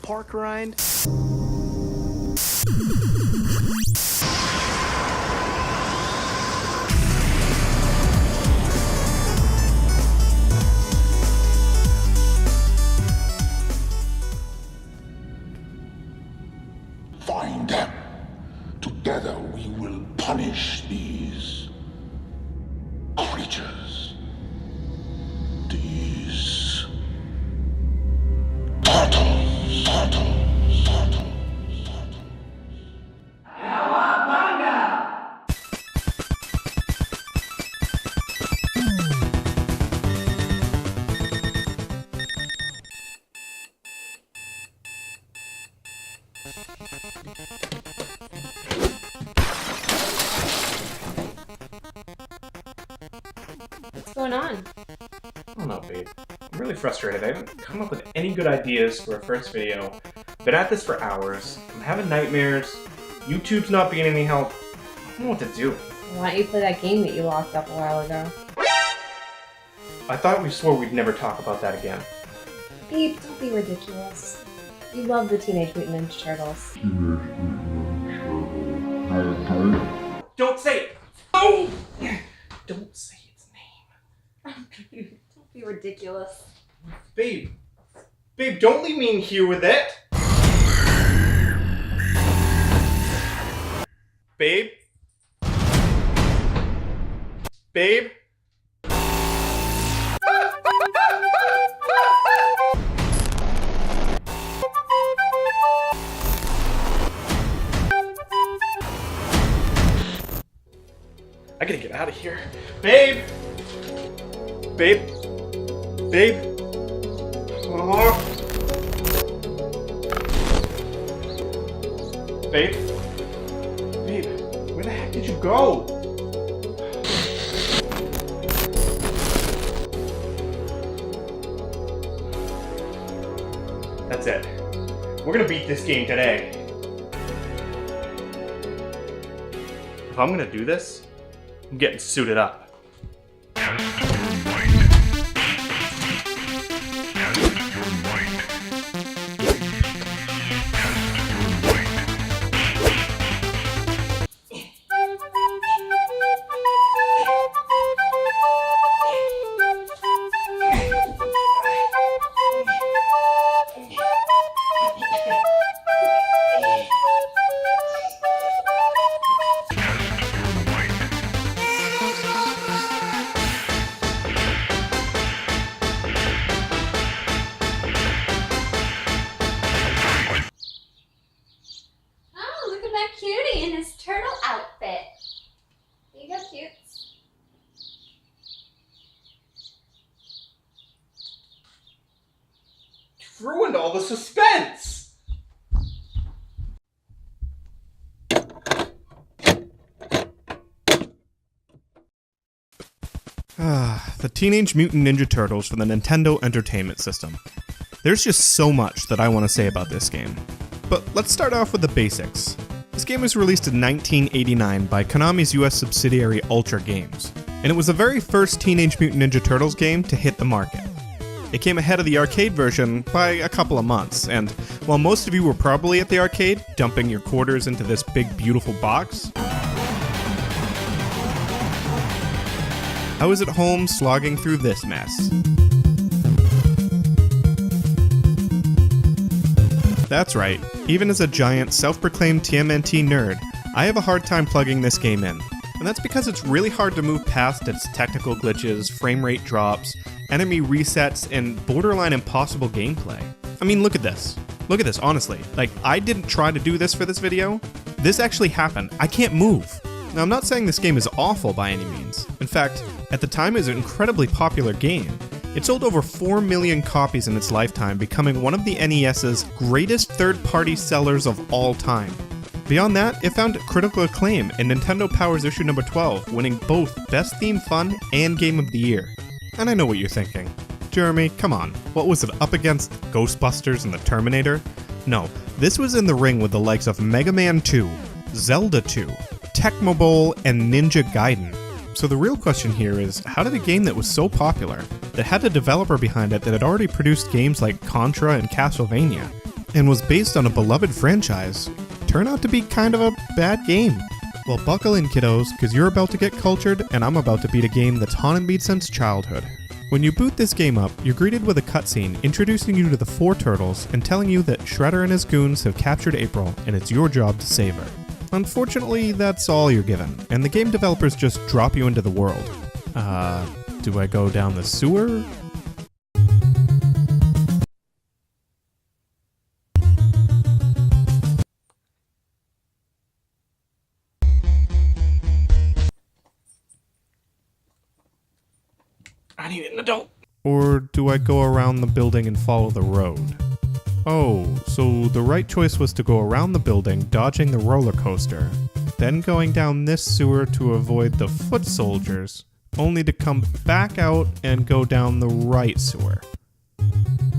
park grind. Find them. Together we will punish these creatures. These turtles. What's going on? I don't know, babe. I'm really frustrated. I haven't come up with any good ideas for a first video. Been at this for hours. I'm having nightmares. YouTube's not being any help. I don't know what to do. Why don't you play that game that you locked up a while ago? I thought we swore we'd never talk about that again. Babe, don't be ridiculous. You love the Teenage Mutant Ninja Turtles. Don't say it! Oh! Don't say its name. Don't be ridiculous. Babe, don't leave me in here with it! Babe? Babe? I gotta get out of here. Babe! Babe? Babe? Babe? Babe, where the heck did you go? That's it. We're gonna beat this game today. If I'm gonna do this, I'm getting suited up. Ruined all the suspense! The Teenage Mutant Ninja Turtles for the Nintendo Entertainment System. There's just so much that I want to say about this game. But let's start off with the basics. This game was released in 1989 by Konami's US subsidiary Ultra Games, and it was the very first Teenage Mutant Ninja Turtles game to hit the market. It came ahead of the arcade version by a couple of months, and while most of you were probably at the arcade, dumping your quarters into this big beautiful box, I was at home slogging through this mess. That's right, even as a giant self-proclaimed TMNT nerd, I have a hard time plugging this game in. And that's because it's really hard to move past its technical glitches, frame rate drops, enemy resets, and borderline impossible gameplay. I mean, look at this. Look at this, honestly. Like, I didn't try to do this for this video. This actually happened. I can't move. Now, I'm not saying this game is awful by any means. In fact, at the time it was an incredibly popular game. It sold over 4 million copies in its lifetime, becoming one of the NES's greatest third-party sellers of all time. Beyond that, it found critical acclaim in Nintendo Power's issue number 12, winning both Best Theme Fun and Game of the Year. And I know what you're thinking. Jeremy, come on, what was it, up against Ghostbusters and the Terminator? No, this was in the ring with the likes of Mega Man 2, Zelda 2, Tecmo Bowl, and Ninja Gaiden. So the real question here is, how did a game that was so popular, that had a developer behind it that had already produced games like Contra and Castlevania, and was based on a beloved franchise, turn out to be kind of a bad game. Well, buckle in, kiddos, because you're about to get cultured, and I'm about to beat a game that's haunted me since childhood. When you boot this game up, you're greeted with a cutscene introducing you to the 4 turtles and telling you that Shredder and his goons have captured April, and it's your job to save her. Unfortunately, that's all you're given, and the game developers just drop you into the world. Do I go down the sewer? I need an adult. Or do I go around the building and follow the road? Oh, so the right choice was to go around the building, dodging the roller coaster, then going down this sewer to avoid the foot soldiers, only to come back out and go down the right sewer.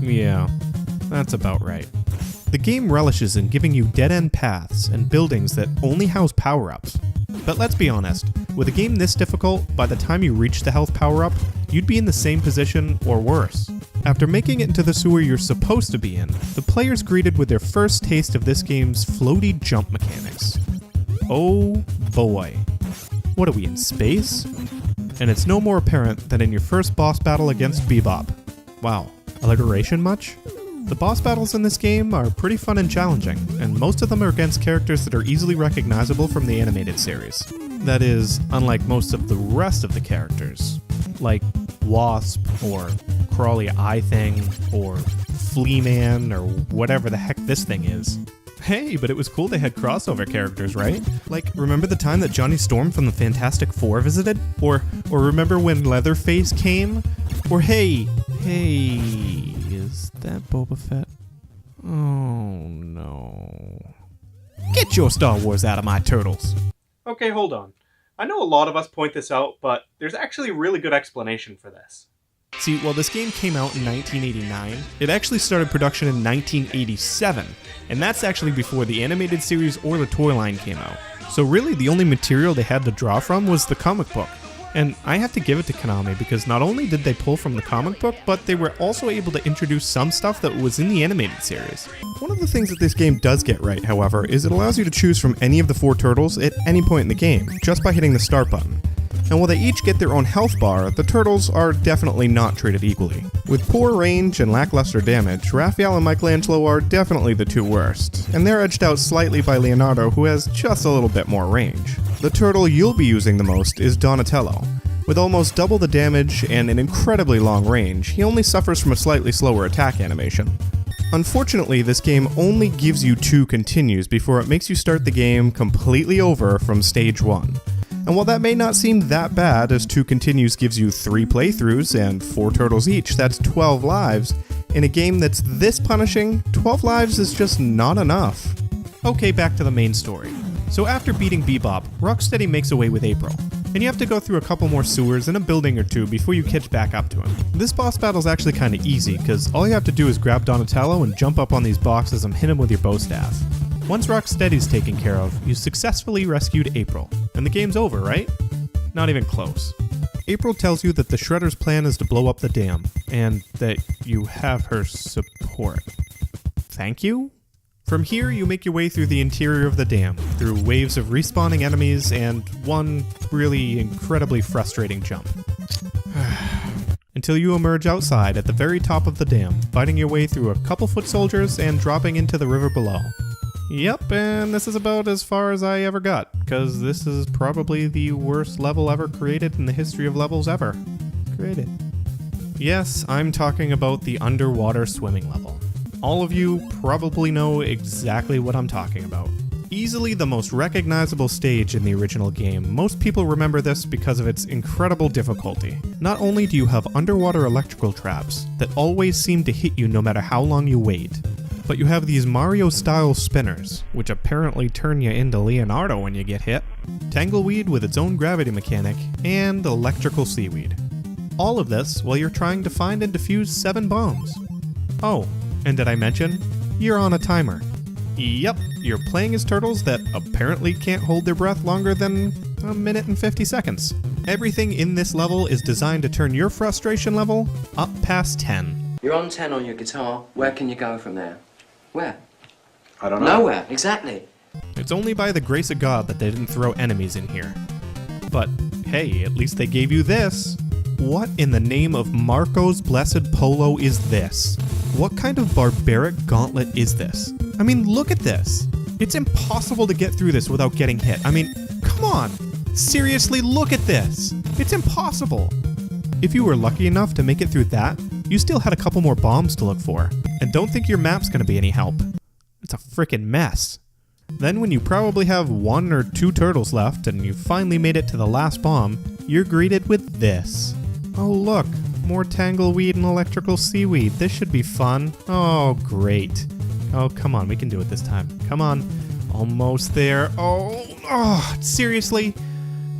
Yeah, that's about right. The game relishes in giving you dead-end paths and buildings that only house power-ups. But let's be honest, with a game this difficult, by the time you reach the health power-up, you'd be in the same position or worse. After making it into the sewer you're supposed to be in, the player's greeted with their first taste of this game's floaty jump mechanics. Oh boy. What are we, in space? And it's no more apparent than in your first boss battle against Bebop. Wow, alliteration much? The boss battles in this game are pretty fun and challenging, and most of them are against characters that are easily recognizable from the animated series. That is, unlike most of the rest of the characters, like Wasp, or Crawly Eye Thing, or Flea Man, or whatever the heck this thing is. Hey, but it was cool they had crossover characters, right? Like, remember the time that Johnny Storm from the Fantastic Four visited? Or remember when Leatherface came? Or hey, is that Boba Fett? Oh no. Get your Star Wars out of my turtles! Okay, hold on. I know a lot of us point this out, but there's actually a really good explanation for this. See, while this game came out in 1989, it actually started production in 1987, and that's actually before the animated series or the toy line came out. So really the only material they had to draw from was the comic book. And I have to give it to Konami because not only did they pull from the comic book, but they were also able to introduce some stuff that was in the animated series. One of the things that this game does get right, however, is it allows you to choose from any of the 4 turtles at any point in the game, just by hitting the start button. And while they each get their own health bar, the turtles are definitely not treated equally. With poor range and lackluster damage, Raphael and Michelangelo are definitely the 2 worst, and they're edged out slightly by Leonardo, who has just a little bit more range. The turtle you'll be using the most is Donatello. With almost double the damage and an incredibly long range, he only suffers from a slightly slower attack animation. Unfortunately, this game only gives you 2 continues before it makes you start the game completely over from stage 1. And while that may not seem that bad, as 2 continues gives you 3 playthroughs and 4 turtles each, that's 12 lives, in a game that's this punishing, 12 lives is just not enough. Okay, back to the main story. So after beating Bebop, Rocksteady makes away with April, and you have to go through a couple more sewers and a building or 2 before you catch back up to him. This boss battle's actually kinda easy, because all you have to do is grab Donatello and jump up on these boxes and hit him with your bow staff. Once Rocksteady's taken care of, you successfully rescued April, and the game's over, right? Not even close. April tells you that the Shredder's plan is to blow up the dam, and that you have her support. Thank you? From here, you make your way through the interior of the dam, through waves of respawning enemies and one really incredibly frustrating jump. Until you emerge outside at the very top of the dam, fighting your way through a couple foot soldiers and dropping into the river below. Yep, and this is about as far as I ever got, because this is probably the worst level ever created in the history of levels ever. Created. Yes, I'm talking about the underwater swimming level. All of you probably know exactly what I'm talking about. Easily the most recognizable stage in the original game, most people remember this because of its incredible difficulty. Not only do you have underwater electrical traps that always seem to hit you no matter how long you wait, but you have these Mario-style spinners, which apparently turn you into Leonardo when you get hit, Tangleweed with its own gravity mechanic, and electrical seaweed. All of this while you're trying to find and defuse 7 bombs. Oh, and did I mention? You're on a timer. Yep, you're playing as turtles that apparently can't hold their breath longer than a minute and 50 seconds. Everything in this level is designed to turn your frustration level up past 10. You're on 10 on your guitar. Where can you go from there? Where? I don't know. Nowhere, exactly. It's only by the grace of God that they didn't throw enemies in here. But hey, at least they gave you this. What in the name of Marco's blessed polo is this? What kind of barbaric gauntlet is this? I mean, look at this. It's impossible to get through this without getting hit. I mean, come on. Seriously, look at this. It's impossible. If you were lucky enough to make it through that, you still had a couple more bombs to look for. And don't think your map's gonna be any help. It's a frickin' mess. Then when you probably have 1 or 2 turtles left and you finally made it to the last bomb, you're greeted with this. Oh look, more tangleweed and electrical seaweed. This should be fun. Oh, great. Oh, come on, we can do it this time. Come on. Almost there. Oh, seriously?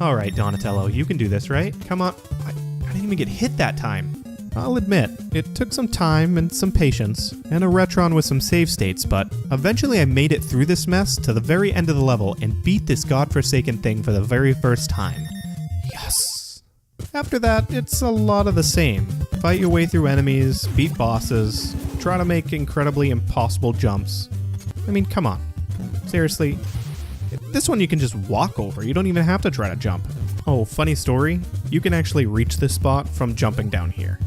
Alright, Donatello, you can do this, right? Come on. I didn't even get hit that time. I'll admit, it took some time and some patience, and a Retron with some save states, but eventually I made it through this mess to the very end of the level and beat this godforsaken thing for the very first time. Yes! After that, it's a lot of the same. Fight your way through enemies, beat bosses, try to make incredibly impossible jumps. I mean, come on. Seriously. This one you can just walk over, you don't even have to try to jump. Oh, funny story, you can actually reach this spot from jumping down here.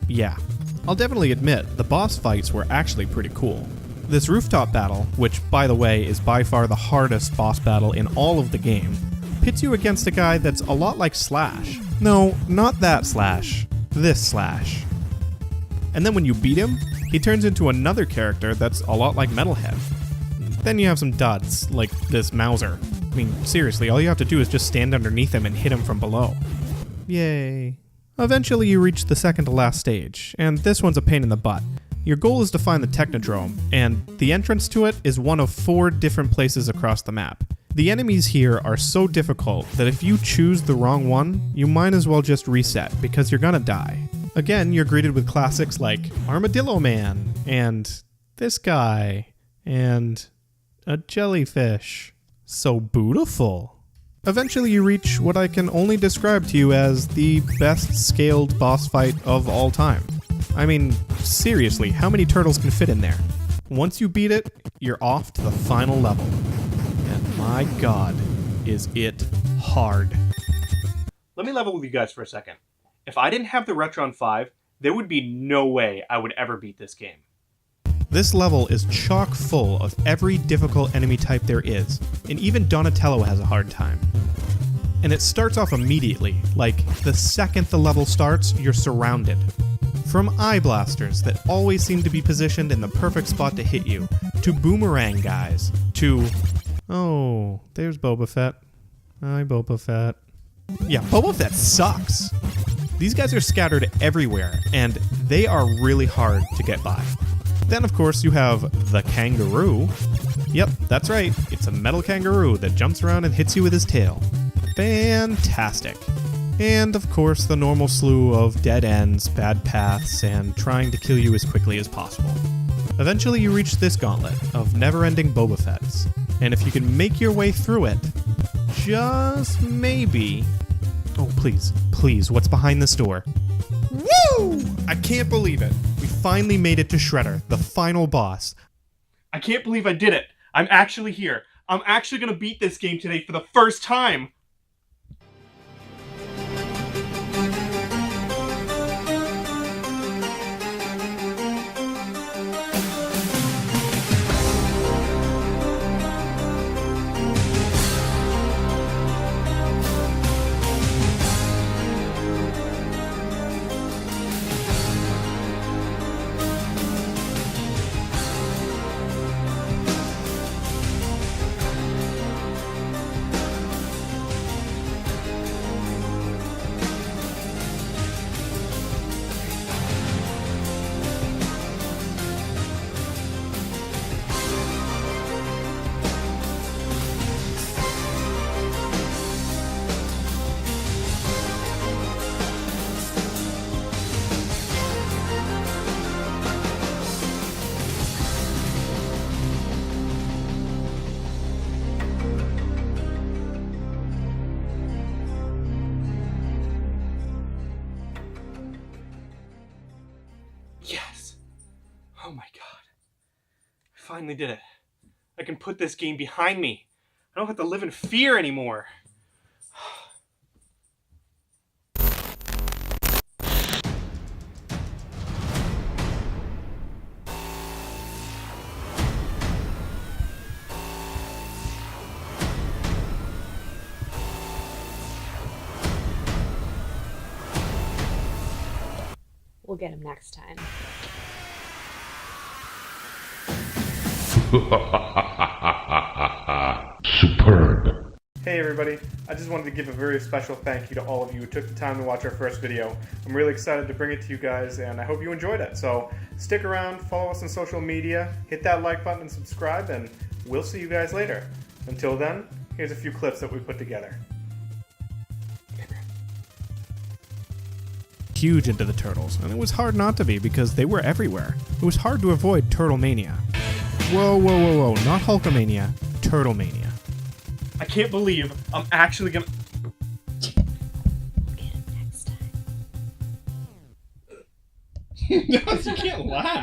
Yeah, I'll definitely admit, the boss fights were actually pretty cool. This rooftop battle, which by the way is by far the hardest boss battle in all of the game, pits you against a guy that's a lot like Slash. No, not that Slash, this Slash. And then when you beat him, he turns into another character that's a lot like Metalhead. Then you have some duds, like this Mauser. I mean, seriously, all you have to do is just stand underneath him and hit him from below. Yay. Eventually you reach the second to last stage, and this one's a pain in the butt. Your goal is to find the Technodrome, and the entrance to it is one of 4 different places across the map. The enemies here are so difficult that if you choose the wrong one, you might as well just reset, because you're gonna die. Again, you're greeted with classics like Armadillo Man, and this guy, and a jellyfish. So beautiful. Eventually you reach what I can only describe to you as the best scaled boss fight of all time. I mean, seriously, how many turtles can fit in there? Once you beat it, you're off to the final level. And my god, is it hard. Let me level with you guys for a second. If I didn't have the Retron 5, there would be no way I would ever beat this game. This level is chock full of every difficult enemy type there is, and even Donatello has a hard time. And it starts off immediately, like the second the level starts, you're surrounded. From eye blasters that always seem to be positioned in the perfect spot to hit you, to boomerang guys, to... Oh, there's Boba Fett. Hi, Boba Fett. Yeah, Boba Fett sucks! These guys are scattered everywhere, and they are really hard to get by. Then, of course, you have the kangaroo. Yep, that's right. It's a metal kangaroo that jumps around and hits you with his tail. Fantastic. And, of course, the normal slew of dead ends, bad paths, and trying to kill you as quickly as possible. Eventually, you reach this gauntlet of never-ending Boba Fetts. And if you can make your way through it, just maybe... Oh, please, please, what's behind this door? Woo! I can't believe it. We finally made it to Shredder, the final boss. I can't believe I did it. I'm actually here. I'm actually going to beat this game today for the first time. Yes. Oh my god. I finally did it. I can put this game behind me. I don't have to live in fear anymore. We'll get him next time. Superb. Hey everybody, I just wanted to give a very special thank you to all of you who took the time to watch our first video. I'm really excited to bring it to you guys, and I hope you enjoyed it. So stick around, follow us on social media, hit that like button and subscribe, and we'll see you guys later. Until then, here's a few clips that we put together. Huge into the Turtles, and it was hard not to be because they were everywhere. It was hard to avoid Turtle Mania. Whoa, whoa, whoa, whoa, not Hulkamania, Turtle Mania. I can't believe I'm actually gonna... Get him next time. You can't laugh.